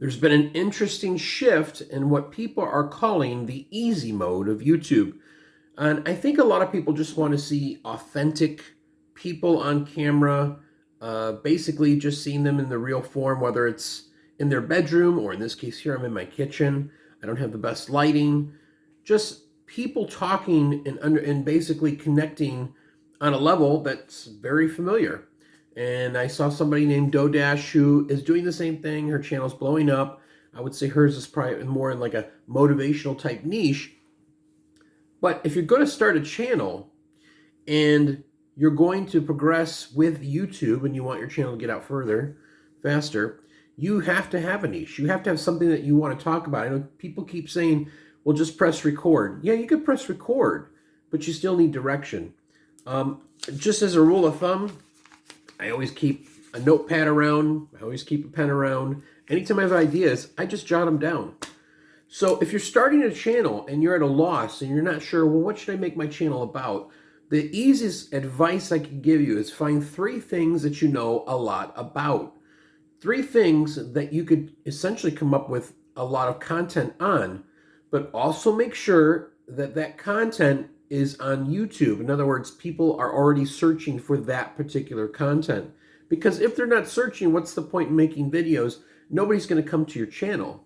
There's been an interesting shift in what people are calling the easy mode of YouTube. And I think a lot of people just want to see authentic people on camera, basically just seeing them in the real form, whether it's in their bedroom or in this case here, I'm in my kitchen. I don't have the best lighting. Just people talking and basically connecting on a level that's very familiar. And I saw somebody named Dodash who is doing the same thing. Her channel's blowing up. I would say hers is probably more in like a motivational type niche. But if you're going to start a channel and you're going to progress with YouTube and you want your channel to get out further, faster, you have to have a niche. You have to have something that you want to talk about. I know people keep saying, well, just press record. Yeah, you could press record, but you still need direction. Just as a rule of thumb, I always keep a notepad around. I always keep a pen around. Anytime I have ideas, I just jot them down. So if you're starting a channel and you're at a loss and you're not sure, well, what should I make my channel about? The easiest advice I can give you is find 3 things that you know a lot about. 3 things that you could essentially come up with a lot of content on, but also make sure that that content is on YouTube. In other words, people are already searching for that particular content. Because if they're not searching, what's the point in making videos? Nobody's going to come to your channel.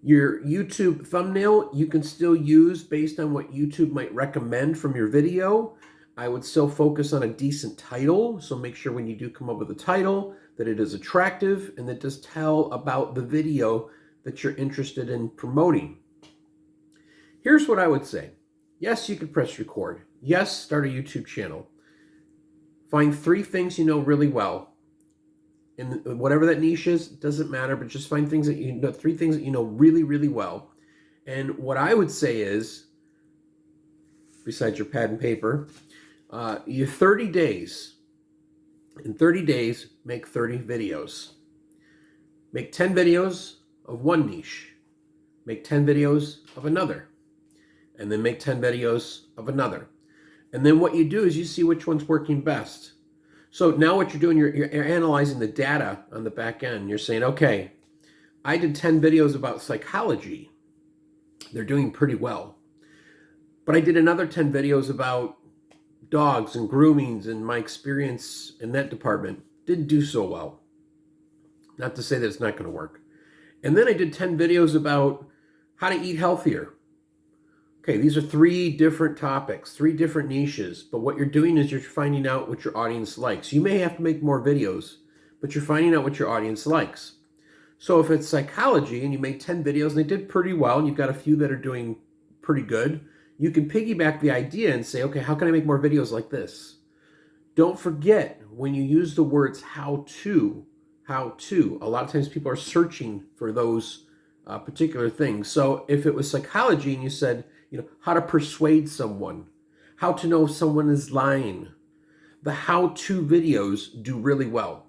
Your YouTube thumbnail, you can still use based on what YouTube might recommend from your video. I would still focus on a decent title. So make sure when you do come up with a title that it is attractive and that does tell about the video that you're interested in promoting. Here's what I would say. Yes, you could press record. Yes, start a YouTube channel. Find 3 things you know really well. And whatever that niche is, it doesn't matter, but just find things that you know, 3 things that you know really, really well. And what I would say is, besides your pad and paper, you 30 days. In 30 days, make 30 videos. Make 10 videos of one niche. Make 10 videos of another. And then make 10 videos of another. And then what you do is you see which one's working best. So now what you're doing, you're analyzing the data on the back end. You're saying, okay, I did 10 videos about psychology. They're doing pretty well. But I did another 10 videos about dogs and groomings and my experience in that department. Didn't do so well. Not to say that it's not going to work. And then I did 10 videos about how to eat healthier. Okay, these are 3 different topics, 3 different niches, but what you're doing is you're finding out what your audience likes. You may have to make more videos, but you're finding out what your audience likes. So if it's psychology and you made 10 videos and they did pretty well and you've got a few that are doing pretty good, you can piggyback the idea and say, okay, how can I make more videos like this? Don't forget, when you use the words how to, a lot of times people are searching for those particular things. So if it was psychology and you said, how to persuade someone, how to know if someone is lying, the how-to videos do really well.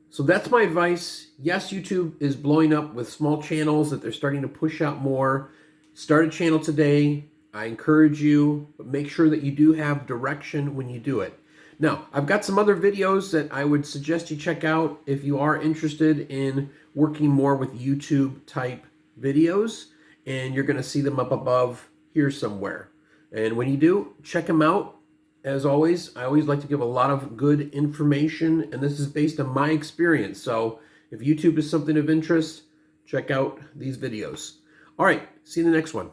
So that's my advice. Yes, YouTube is blowing up with small channels that they're starting to push out more. Start a channel today. I encourage you, but make sure that you do have direction when you do it. Now, I've got some other videos that I would suggest you check out if you are interested in working more with YouTube type videos, and you're going to see them up above here somewhere. And when you do, check them out. As always, I always like to give a lot of good information, and this is based on my experience. So if YouTube is something of interest, check out these videos. All right, see you in the next one.